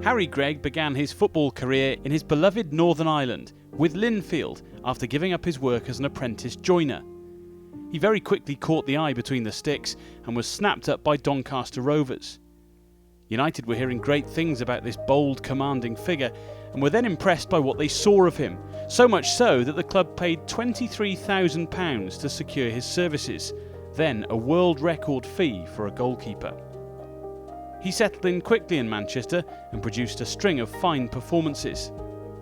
Harry Gregg began his football career in his beloved Northern Ireland with Linfield after giving up his work as an apprentice joiner. He very quickly caught the eye between the sticks and was snapped up by Doncaster Rovers. United were hearing great things about this bold, commanding figure and were then impressed by what they saw of him, so much so that the club paid £23,000 to secure his services, then a world record fee for a goalkeeper. He settled in quickly in Manchester and produced a string of fine performances.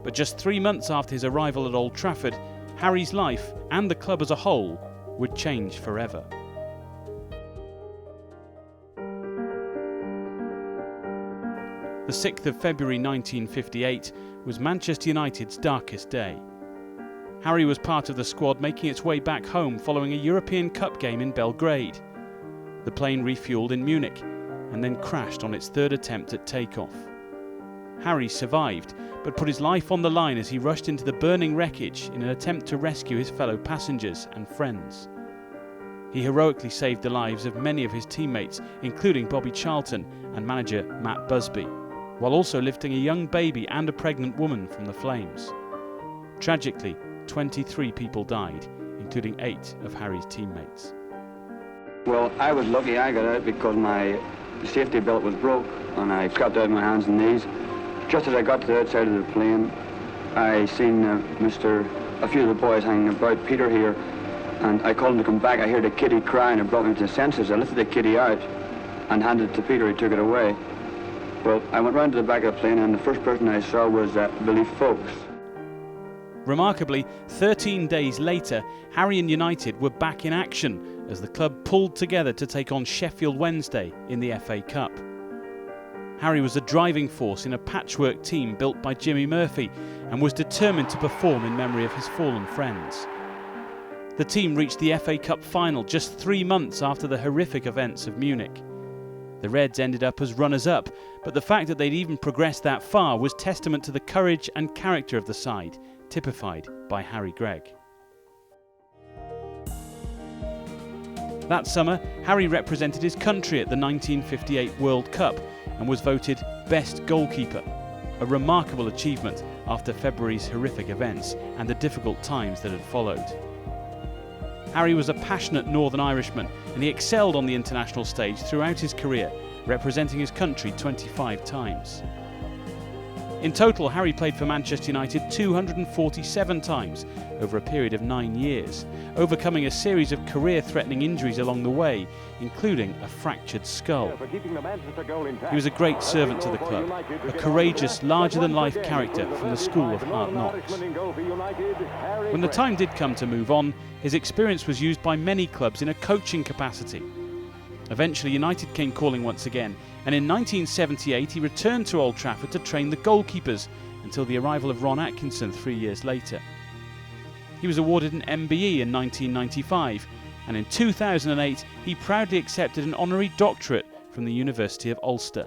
But just 3 months after his arrival at Old Trafford, Harry's life, and the club as a whole, would change forever. The 6th of February 1958 was Manchester United's darkest day. Harry was part of the squad making its way back home following a European Cup game in Belgrade. The plane refueled in Munich and then crashed on its third attempt at takeoff. Harry survived, but put his life on the line as he rushed into the burning wreckage in an attempt to rescue his fellow passengers and friends. He heroically saved the lives of many of his teammates, including Bobby Charlton and manager Matt Busby, while also lifting a young baby and a pregnant woman from the flames. Tragically, 23 people died, including 8 of Harry's teammates. Well, I was lucky I got out because my safety belt was broke and I crept out on my hands and knees. Just as I got to the outside of the plane, I seen a few of the boys hanging about, Peter here, and I called him to come back. I heard a kiddie crying and brought me to the senses. I lifted the kiddie out and handed it to Peter. He took it away. Well, I went round to the back of the plane and the first person I saw was Billy Folks. Remarkably, 13 days later, Harry and United were back in action as the club pulled together to take on Sheffield Wednesday in the FA Cup. Harry was a driving force in a patchwork team built by Jimmy Murphy and was determined to perform in memory of his fallen friends. The team reached the FA Cup final just 3 months after the horrific events of Munich. The Reds ended up as runners-up, but the fact that they'd even progressed that far was testament to the courage and character of the side, typified by Harry Gregg. That summer, Harry represented his country at the 1958 World Cup and was voted Best Goalkeeper, a remarkable achievement after February's horrific events and the difficult times that had followed. Harry was a passionate Northern Irishman and he excelled on the international stage throughout his career, representing his country 25 times. In total, Harry played for Manchester United 247 times over a period of 9 years, overcoming a series of career-threatening injuries along the way, including a fractured skull. He was a great servant to the club, a courageous, larger-than-life character from the school of hard knocks. When the time did come to move on, his experience was used by many clubs in a coaching capacity. Eventually, United came calling once again, and in 1978 he returned to Old Trafford to train the goalkeepers until the arrival of Ron Atkinson 3 years later. He was awarded an MBE in 1995, and in 2008 he proudly accepted an honorary doctorate from the University of Ulster.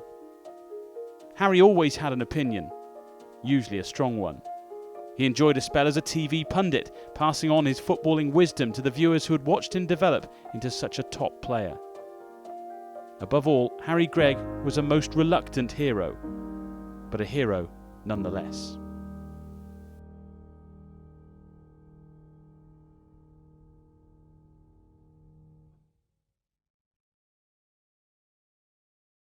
Harry always had an opinion, usually a strong one. He enjoyed a spell as a TV pundit, passing on his footballing wisdom to the viewers who had watched him develop into such a top player. Above all, Harry Gregg was a most reluctant hero, but a hero nonetheless.